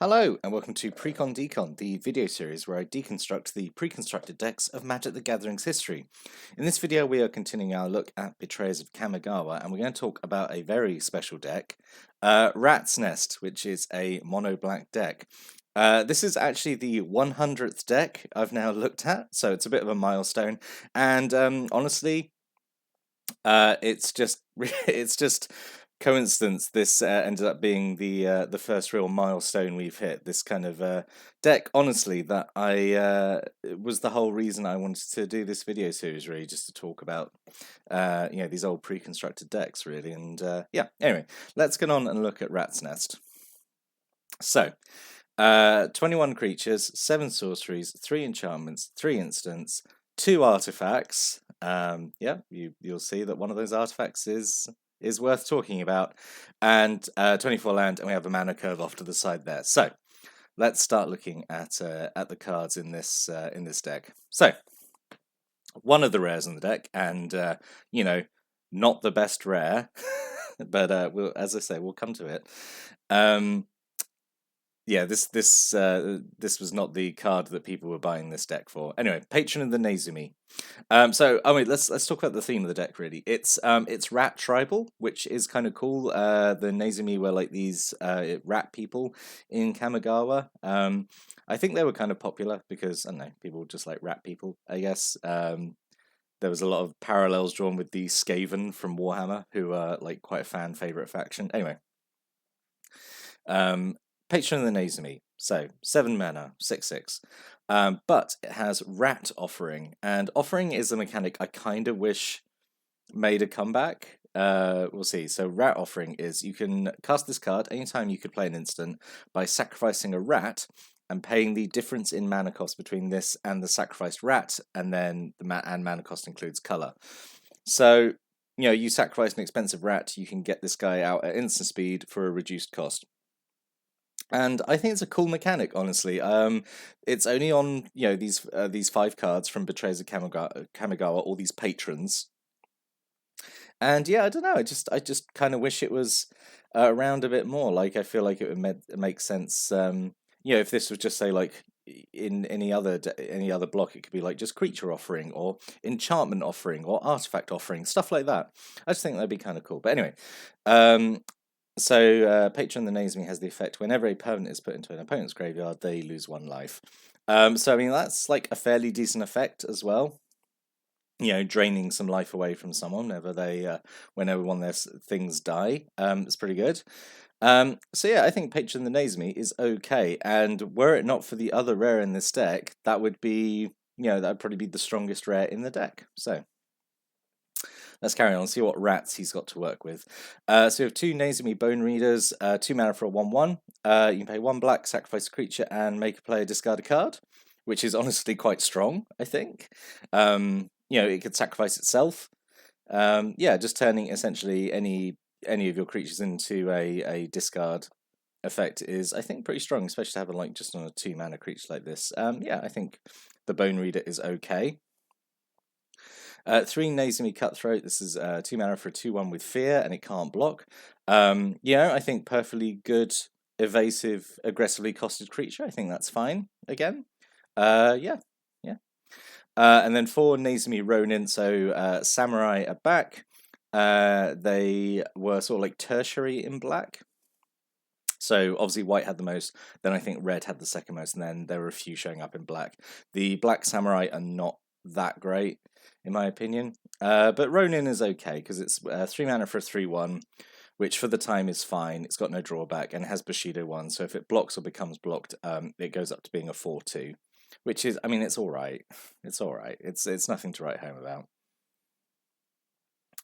Hello, and welcome to Precon Decon, the video series where I deconstruct the pre-constructed decks of Magic the Gathering's history. In this video, we are continuing our look at Betrayers of Kamigawa, and we're going to talk about a very special deck, Rat's Nest, which is a mono-black deck. This is actually the 100th deck I've now looked at, so it's a bit of a milestone, and honestly, it's just it's just coincidence this ended up being the first real milestone we've hit. This kind of deck, honestly, that I was the whole reason I wanted to do this video series, really, just to talk about these old pre-constructed decks, really. And yeah, anyway, let's get on and look at Rat's Nest. So 21 creatures, 7 sorceries, 3 enchantments, 3 instants, 2 artifacts. Yeah, you'll see that one of those artifacts is worth talking about, and 24 land, and we have a mana curve off to the side there. So let's start looking at the cards in this deck. So one of the rares in the deck, and not the best rare, but as I say, we'll come to it. Yeah, this was not the card that people were buying this deck for. Anyway, Patron and the Nezumi. Let's talk about the theme of the deck. Really, it's rat tribal, which is kind of cool. The Nezumi were like these rat people in Kamigawa. I think they were kind of popular because I don't know, people just like rat people, I guess. There was a lot of parallels drawn with the Skaven from Warhammer, who are like quite a fan favorite faction. Anyway. Patron and the Nezumi, so 7 mana, 6/6. But it has Rat Offering, and Offering is a mechanic I kind of wish made a comeback. We'll see. So Rat Offering is you can cast this card anytime you could play an instant by sacrificing a rat and paying the difference in mana cost between this and the sacrificed rat, and then the mana cost includes color. So you sacrifice an expensive rat, you can get this guy out at instant speed for a reduced cost. And I think it's a cool mechanic, honestly. It's only on these 5 cards from Betrayers of Kamigawa, all these patrons. And yeah, I don't know. I just kind of wish it was around a bit more. Like I feel like it would make sense. If this was just say like in any other block, it could be like just creature offering or enchantment offering or artifact offering, stuff like that. I just think that'd be kind of cool. But anyway, So, Patron the Nezumi has the effect whenever a permanent is put into an opponent's graveyard, they lose 1 life. So, I mean, that's like a fairly decent effect as well. Draining some life away from someone whenever one of their things die. It's pretty good. So yeah, I think Patron the Nezumi is okay. And were it not for the other rare in this deck, that would be, that would probably be the strongest rare in the deck. So. Let's carry on and see what rats he's got to work with. So we have 2 Nezumi Bone Readers, 2 mana for a 1/1. You can pay 1 black, sacrifice a creature, and make a player discard a card, which is honestly quite strong, I think. It could sacrifice itself. Just turning essentially any of your creatures into a discard effect is, I think, pretty strong, especially to have like just on a 2 mana creature like this. I think the Bone Reader is okay. 3 Nezumi Cutthroat. This is 2 mana for a 2/1 with fear, and it can't block. I think perfectly good, evasive, aggressively costed creature. I think that's fine. Again, yeah. And then 4 Nezumi Ronin. So Samurai are back. They were sort of like tertiary in black. So obviously white had the most, then I think red had the second most, and then there were a few showing up in black. The black samurai are not that great, in my opinion. But Ronin is okay, because it's 3 mana for a 3/1, which for the time is fine. It's got no drawback, and it has Bushido 1, so if it blocks or becomes blocked, it goes up to being a 4/2, which is, I mean, it's alright. It's alright. It's nothing to write home about.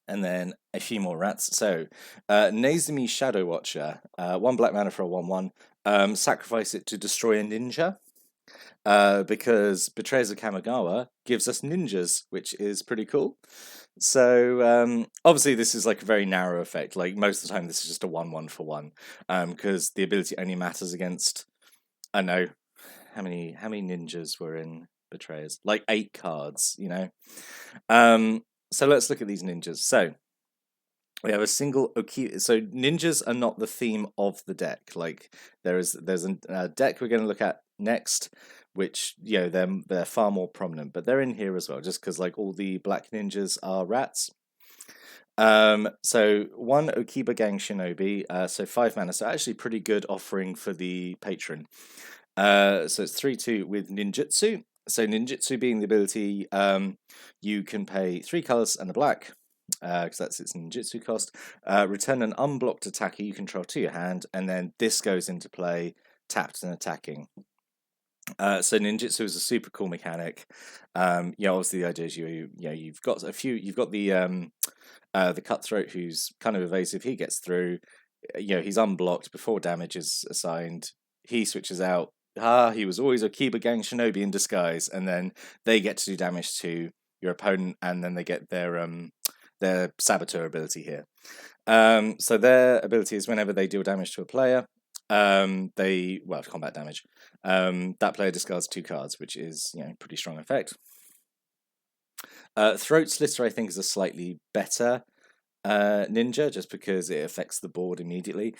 And then a few more rats. So, Nezumi Shadow Watcher, 1 black mana for a 1/1. Sacrifice it to destroy a ninja. Because Betrayers of Kamigawa gives us ninjas, which is pretty cool. So, obviously this is like a very narrow effect. Like most of the time this is just a 1/1 for 1. Because the ability only matters against, I don't know, how many ninjas were in Betrayers? Like 8 cards, So let's look at these ninjas. So We have a single Oki. So ninjas are not the theme of the deck. Like there's a deck we're going to look at next, which they're far more prominent, but they're in here as well, just because like all the black ninjas are rats. So one Okiba Gang Shinobi, so 5 mana, so actually pretty good offering for the patron. So it's 3/2 with ninjutsu. So ninjutsu being the ability, you can pay 3 colors and a black, because that's its ninjutsu cost. Return an unblocked attacker you control to your hand, and then this goes into play tapped and attacking. So ninjutsu is a super cool mechanic. Obviously the idea is you've got the cutthroat who's kind of evasive. He gets through. He's unblocked before damage is assigned. He switches out. He was always a Kiba Gang Shinobi in disguise, and then they get to do damage to your opponent, and then they get their saboteur ability here. So their ability is whenever they deal damage to a player, combat damage. That player discards 2 cards, which is pretty strong effect. Throat Slitter I think is a slightly better ninja, just because it affects the board immediately.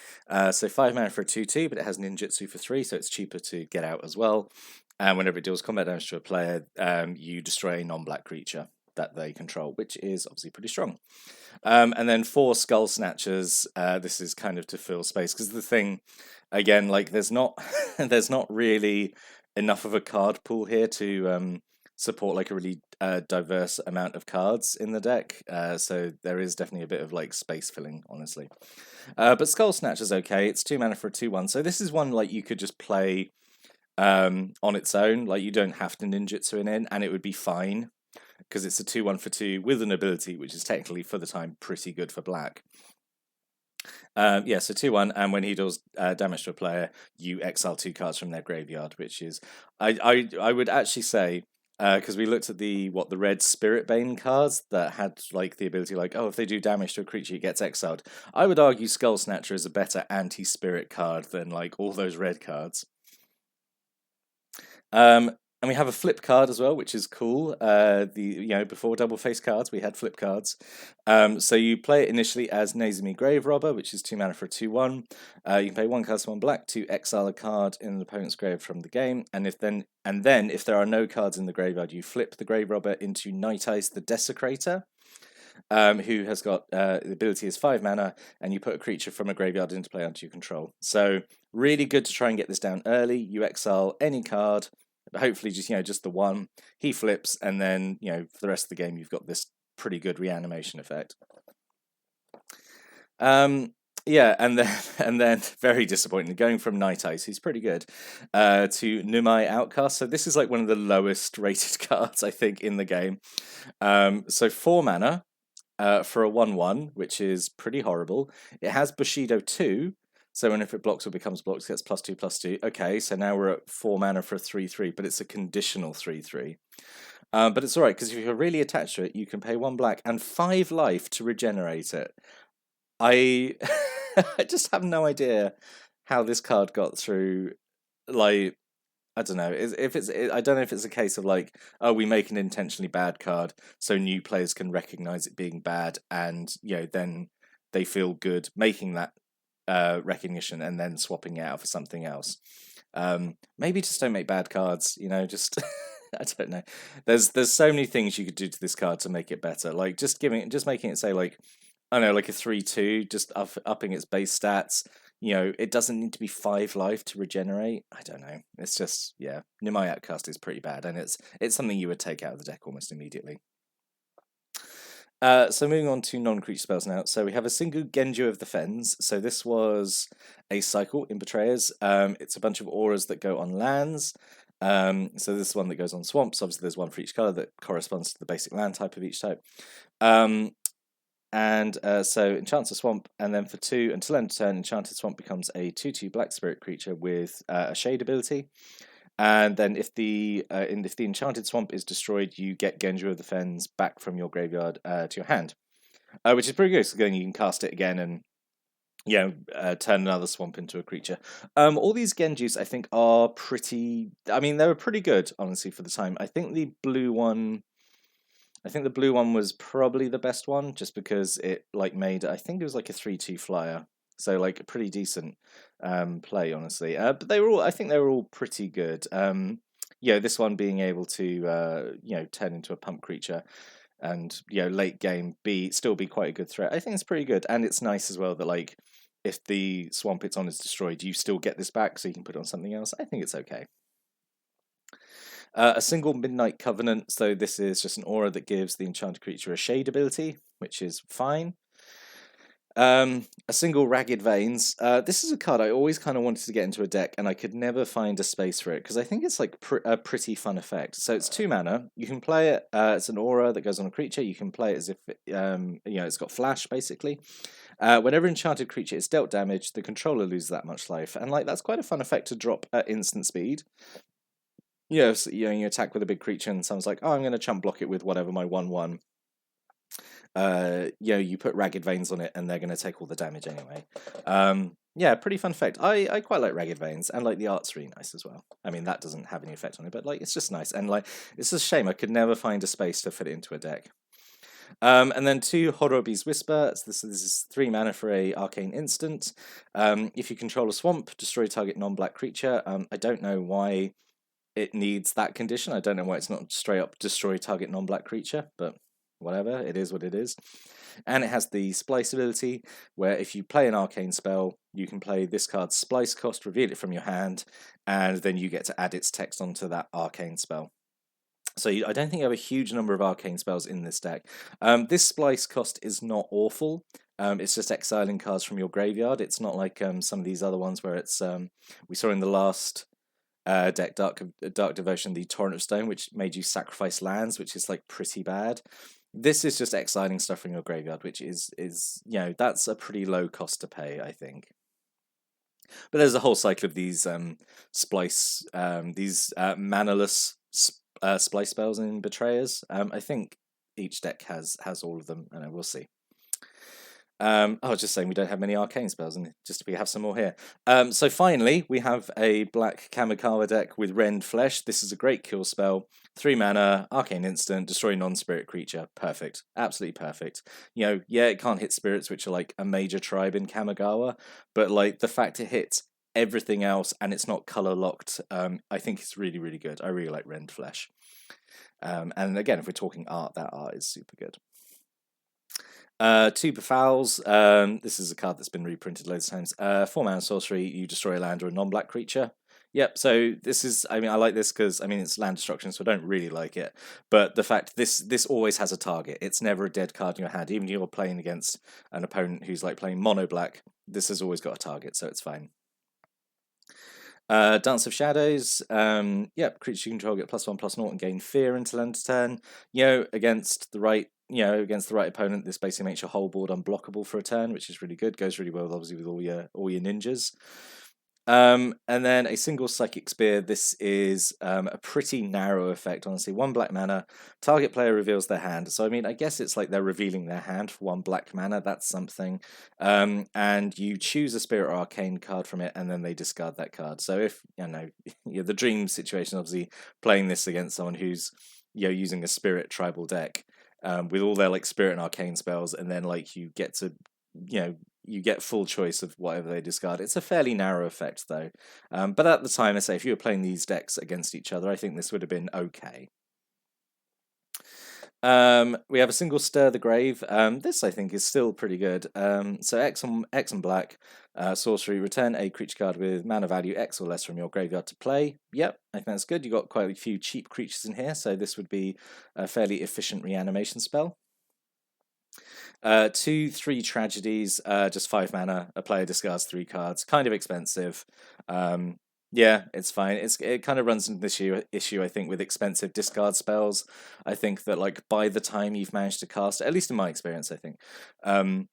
So 5 mana for a 2/2, but it has ninjutsu for 3, so it's cheaper to get out as well. And whenever it deals combat damage to a player, you destroy a non-black creature that they control, which is obviously pretty strong. And then 4 Skull Snatchers. This is kind of to fill space, because the thing, again, like there's not there's not really enough of a card pool here to support like a really diverse amount of cards in the deck. So there is definitely a bit of like space filling, honestly. But Skull Snatcher's okay. It's 2 mana for a 2/1. So this is one like you could just play on its own. Like you don't have to ninjutsu in, and it would be fine, because it's a 2/1 for 2 with an ability, which is technically for the time pretty good for black. So 2/1, and when he does damage to a player, you exile 2 cards from their graveyard, which is I would actually say, because we looked at the red Spirit Bane cards that had like the ability like, if they do damage to a creature, it gets exiled. I would argue Skull Snatcher is a better anti-spirit card than like all those red cards. And we have a flip card as well, which is cool. Before double face cards, we had flip cards. So you play it initially as Nezumi Grave Robber, which is 2 mana for a 2/1. You can pay 1 card, 1 black to exile a card in an opponent's grave from the game. And then if there are no cards in the graveyard, you flip the Grave Robber into Night Ice the Desecrator, who has got the ability is 5 mana, and you put a creature from a graveyard into play under your control. So really good to try and get this down early. You exile any card, hopefully just the one. He flips, and then for the rest of the game you've got this pretty good reanimation effect. And then very disappointing, going from Night Ice, who's pretty good, to Numai Outcast. So this is like one of the lowest rated cards I think in the game. So 4 mana for a 1/1, which is pretty horrible. It has Bushido 2, so if it blocks or becomes blocked, it gets +2/+2. Okay, so now we're at 4 mana for a 3/3, but it's a conditional 3/3. But it's alright, because if you're really attached to it, you can pay 1 black and 5 life to regenerate it. I I just have no idea how this card got through. Like, I don't know. I don't know if it's a case of like, we make an intentionally bad card so new players can recognize it being bad, and then they feel good making that recognition and then swapping it out for something else. Maybe just don't make bad cards. Just I don't know. There's so many things you could do to this card to make it better. Like just making it say like, I don't know, like a 3/2, just upping its base stats. It doesn't need to be 5 life to regenerate. I don't know. It's just, Nimai Outcast is pretty bad, and it's something you would take out of the deck almost immediately. So moving on to non-creature spells now. So we have a single Genju of the Fens. So this was a cycle in Betrayers. It's a bunch of auras that go on lands. So this one that goes on swamps. Obviously there's one for each color that corresponds to the basic land type of each type. So enchants a swamp, and then for 2, until end of turn, enchanted swamp becomes a 2/2 black spirit creature with a shade ability. And then if the enchanted swamp is destroyed, you get Genju of the Fens back from your graveyard to your hand, which is pretty good. So then you can cast it again and turn another swamp into a creature. All these Genjus I think are pretty. I mean, they were pretty good, honestly, for the time. I think the blue one I think the blue one was probably the best one, just because it like made, I think it was like a 3/2 flyer, so like a pretty decent play, honestly. But they were all, I think they were all pretty good. This one being able to turn into a pump creature and late game still be quite a good threat. I think it's pretty good, and it's nice as well that like if the swamp it's on is destroyed, you still get this back, so you can put it on something else. I think it's okay. A single Midnight Covenant, so this is just an aura that gives the enchanted creature a shade ability, which is fine. A single Ragged Veins. This is a card I always kind of wanted to get into a deck, and I could never find a space for it, because I think it's like a pretty fun effect. So it's 2 mana. You can play it, it's an aura that goes on a creature. You can play it as if it's got flash, basically. Whenever enchanted creature is dealt damage, the controller loses that much life, and like that's quite a fun effect to drop at instant speed. So, you attack with a big creature, and someone's like, "Oh, I'm going to chump block it with whatever my 1/1." You put Ragged Veins on it, and they're going to take all the damage anyway. Pretty fun effect. I quite like Ragged Veins, and like the art's really nice as well. I mean, that doesn't have any effect on it, but like it's just nice, and like it's a shame I could never find a space to fit it into a deck. And then 2 Horobi's Whisper. So this is 3 mana for a arcane instant. If you control a swamp, destroy target non-black creature. I don't know why it needs that condition. I don't know why it's not straight up destroy target non-black creature, but whatever, it is what it is. And it has the Splice ability, where if you play an arcane spell, you can play this card's Splice cost, reveal it from your hand, and then you get to add its text onto that arcane spell. So I don't think you have a huge number of arcane spells in this deck. This Splice cost is not awful. It's just exiling cards from your graveyard. It's not like some of these other ones where it's we saw in the last deck, Dark Devotion, the Torrent of Stone, which made you sacrifice lands, which is like pretty bad. This is just exiling stuff from your graveyard, which is that's a pretty low cost to pay, I think. But there's a whole cycle of these splice, these manaless splice spells in Betrayers. I think each deck has all of them, and we'll see. I was just saying we don't have many arcane spells, and just we have some more here. So finally, we have a black Kamigawa deck with Rend Flesh. This is a great kill spell. 3 mana, arcane instant, destroy non-spirit creature. Perfect. Absolutely perfect. It can't hit spirits, which are like a major tribe in Kamigawa, but like the fact it hits everything else and it's not color locked, I think it's really, really good. I really like Rend Flesh. And again, if we're talking art, that art is super good. 2 Befouls. This is a card that's been reprinted loads of times. 4 mana sorcery, you destroy a land or a non-black creature. Yep, so this is, I like this because, it's land destruction, so I don't really like it. But the fact this always has a target. It's never a dead card in your hand. Even if you're playing against an opponent who's like playing mono black, this has always got a target, so it's fine. Dance of Shadows. Creature you control get +1/+0 and gain fear until end of turn. Against the right opponent, this basically makes your whole board unblockable for a turn, which is really good. Goes really well, obviously, with all your ninjas. And then a single Psychic Spear. This is a pretty narrow effect, honestly. 1 black mana, target player reveals their hand. So, I guess it's like they're revealing their hand for 1 black mana. That's something. And you choose a Spirit or Arcane card from it, and then they discard that card. So if, the dream situation, obviously, playing this against someone who's, using a Spirit tribal deck, with all their, like, Spirit and Arcane spells, and then, like, you get to, you get full choice of whatever they discard. It's a fairly narrow effect, though. But at the time, I say, if you were playing these decks against each other, I think this would have been okay. We have a single Stir the Grave. This, I think, is still pretty good. So X and black, sorcery, return a creature card with mana value X or less from your graveyard to play. Yep, I think that's good. You've got quite a few cheap creatures in here, so this would be a fairly efficient reanimation spell. 2, 3 Tragedies, just 5 mana. A player discards 3 cards. Kind of expensive. It's fine. It kind of runs into this issue, I think, with expensive discard spells. I think that, like, by the time you've managed to cast it, at least in my experience, I think, by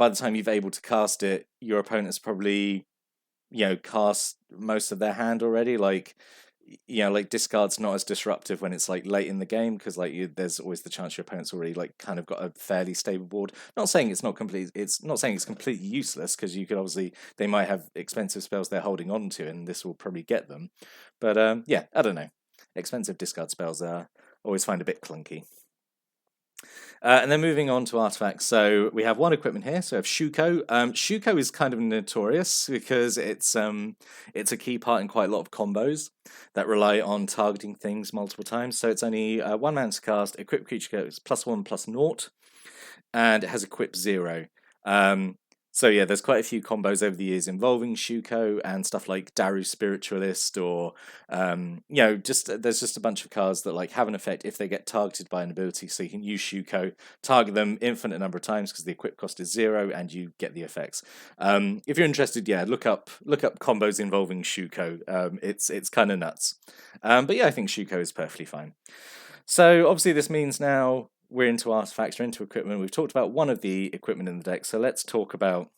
the time you've able to cast it, your opponent's probably, cast most of their hand already. Like, discard's not as disruptive when it's like late in the game, because there's always the chance your opponent's already like kind of got a fairly stable board. Not saying it's completely useless, because you could obviously, they might have expensive spells they're holding on to, and this will probably get them. But I don't know. Expensive discard spells always find a bit clunky. And then moving on to artifacts. So we have one equipment here. So we have Shuko. Shuko is kind of notorious because it's a key part in quite a lot of combos that rely on targeting things multiple times. So it's only 1 mana to cast. Equipped creature goes +1/+0, and it has equip 0. So yeah, there's quite a few combos over the years involving Shuko and stuff like Daru Spiritualist, or there's just a bunch of cards that like have an effect if they get targeted by an ability. So you can use Shuko, target them infinite number of times because the equip cost is 0, and you get the effects. If you're interested, yeah, look up combos involving Shuko. It's kind of nuts. But yeah, I think Shuko is perfectly fine. So obviously this means now we're into artifacts, we're into equipment. We've talked about one of the equipment in the deck, so let's talk about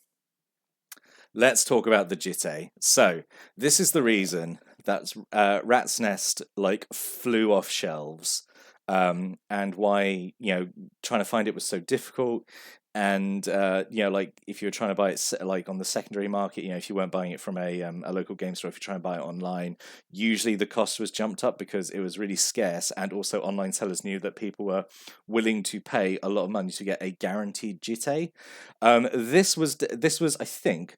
the Jitte. So this is the reason that Rat's Nest like flew off shelves, and why trying to find it was so difficult. And like if you were trying to buy it like on the secondary market, if you weren't buying it from a local game store, if you're trying to buy it online, usually the cost was jumped up because it was really scarce, and also online sellers knew that people were willing to pay a lot of money to get a guaranteed Jitte. This was I think,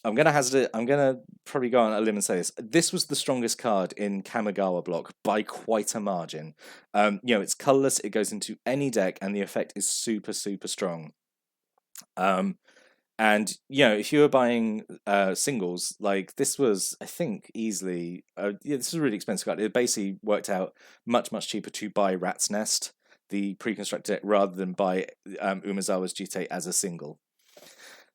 I'm gonna probably go on a limb and say this. This was the strongest card in Kamigawa block by quite a margin. It's colorless, it goes into any deck, and the effect is super, super strong. And if you were buying singles, like this was, I think, easily. This is a really expensive card. It basically worked out much, much cheaper to buy Rat's Nest, the pre-constructed deck, rather than buy Umezawa's Jitte as a single.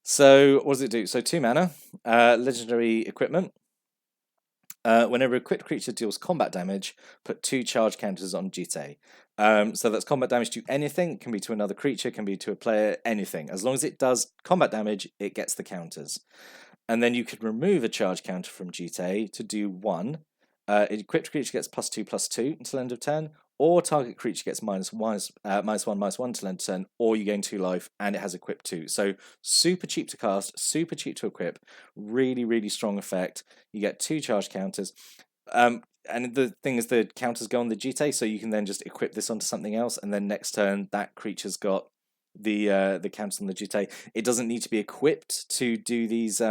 So what does it do? So 2 mana, legendary equipment. Whenever a equipped creature deals combat damage, put 2 charge counters on Jitte. So that's combat damage to anything. It can be to another creature, can be to a player, anything. As long as it does combat damage, it gets the counters. And then you could remove a charge counter from Jitte to do 1. Equipped creature gets +2/+2 until end of turn, or target creature gets -1/-1 till end of turn, or you gain 2 life, and it has equip 2. So super cheap to cast, super cheap to equip, really, really strong effect. You get 2 charge counters. And the thing is, the counters go on the Jitte, so you can then just equip this onto something else, and then next turn that creature's got the counters on the Jitte. It doesn't need to be equipped to do these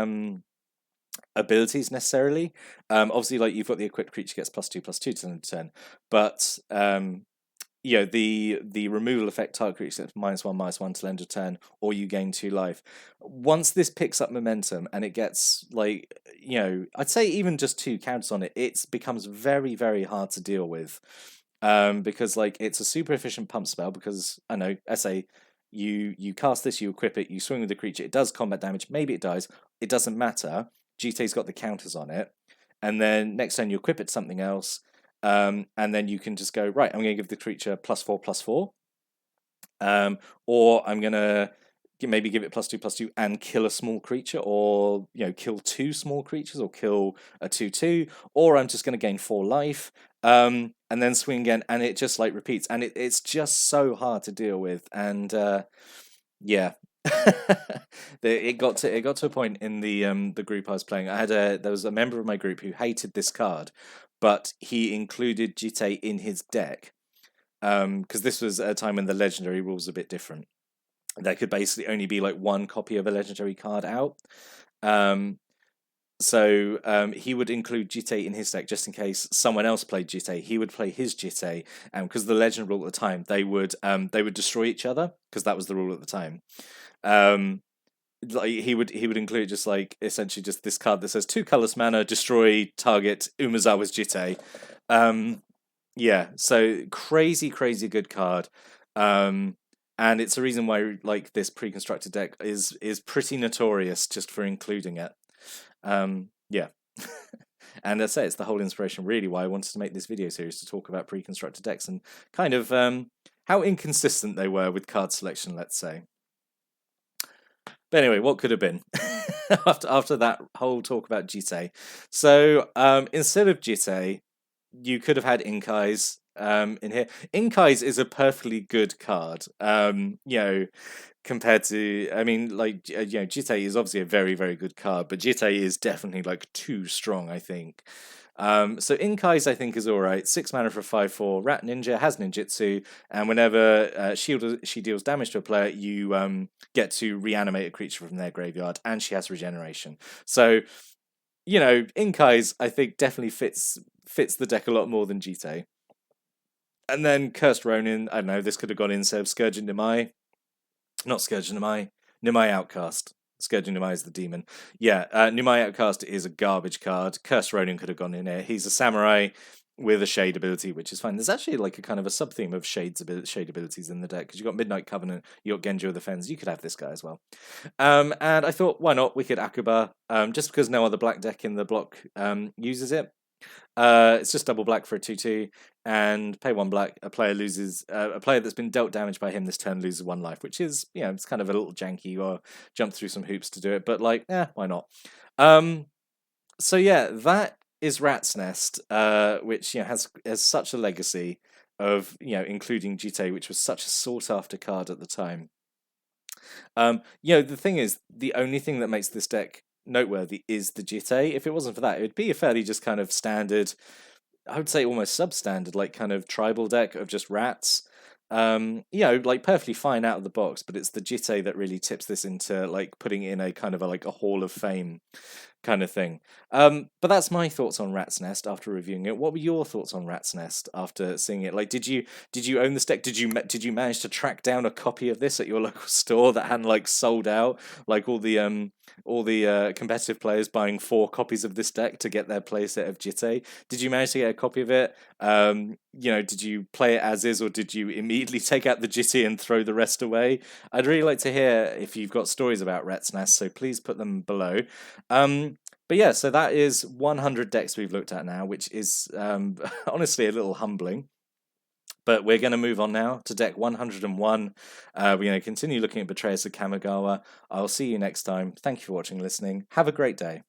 abilities necessarily. Obviously, like you've got the equipped creature gets +2/+2 to end of turn, but the removal effect, target creature gets -1/-1 till end of turn, or you gain 2 life. Once this picks up momentum and it gets like I'd say even just 2 counters on it, it becomes very, very hard to deal with, because like it's a super efficient pump spell. Because I know SA, you cast this, you equip it, you swing with the creature, it does combat damage, maybe it dies, it doesn't matter. Jitte's got the counters on it, and then next turn you equip it to something else, and then you can just go, right, I'm going to give the creature +4/+4, or I'm going to maybe give it +2/+2 and kill a small creature, or kill 2 small creatures, or kill a 2/2, or I'm just going to gain 4 life, and then swing again, and it just like repeats, and it's just so hard to deal with. And yeah. It got to a point in the group I was playing. There was a member of my group who hated this card, but he included Jitte in his deck, because this was a time when the legendary rules were a bit different. There could basically only be like 1 copy of a legendary card out. So he would include Jitte in his deck just in case someone else played Jitte. He would play his Jitte, and because the legend rule at the time, they would destroy each other, because that was the rule at the time. Like he would include just like essentially just this card that says 2 colorless mana, destroy target Umezawa's Jitte. Yeah, so crazy good card. And it's the reason why like this pre-constructed deck is pretty notorious just for including it. Yeah. And I say it's the whole inspiration really why I wanted to make this video series, to talk about pre-constructed decks and kind of how inconsistent they were with card selection, let's say. But anyway, what could have been after that whole talk about Jitte? So instead of Jitte, you could have had Inkai's in here. Inkai's is a perfectly good card. compared to, I mean, like, Jitte is obviously a very, very good card, but Jitte is definitely like too strong, I think. So Inkai's, I think, is all right. 6 mana for 5/4. Rat Ninja has ninjutsu, and whenever she deals damage to a player, you get to reanimate a creature from their graveyard, and she has regeneration. So, Inkai's, I think, definitely fits the deck a lot more than Jitte. And then Cursed Ronin, I don't know, this could have gone in instead of Scourging Nimai. Not Scourging Nimai. Nimai Outcast. Scourging Nimai is the demon. Yeah, Nimai Outcast is a garbage card. Cursed Ronin could have gone in here. He's a samurai with a shade ability, which is fine. There's actually like a kind of a sub-theme of shade abilities in the deck, because you've got Midnight Covenant, you've got Genjo of the Fens. You could have this guy as well. And I thought, why not Wicked Akuba? Just because no other black deck in the block uses it. It's just double black for a 2/2, and pay 1 black. A player that's been dealt damage by him this turn loses 1 life, which is, it's kind of a little janky, or jump through some hoops to do it, but like, why not? So yeah, that is Rat's Nest, which has such a legacy of including Jitte, which was such a sought after card at the time. The thing is, the only thing that makes this deck noteworthy is the Jitte. If it wasn't for that, it would be a fairly just kind of standard, I would say almost substandard, like kind of tribal deck of just rats. Like perfectly fine out of the box, but it's the Jitte that really tips this into like putting in a kind of a Hall of Fame kind of thing. But that's my thoughts on Rat's Nest after reviewing it. What were your thoughts on Rat's Nest after seeing it? Like, did you own this deck? Did you manage to track down a copy of this at your local store that hadn't like sold out? Like all the competitive players buying 4 copies of this deck to get their playset of Jitte. Did you manage to get a copy of it? Did you play it as is, or did you immediately take out the Jitte and throw the rest away? I'd really like to hear if you've got stories about Rat's Nest, so please put them below. But yeah, so that is 100 decks we've looked at now, which is honestly a little humbling. But we're going to move on now to deck 101. We're going to continue looking at Betrayers of Kamigawa. I'll see you next time. Thank you for watching and listening. Have a great day.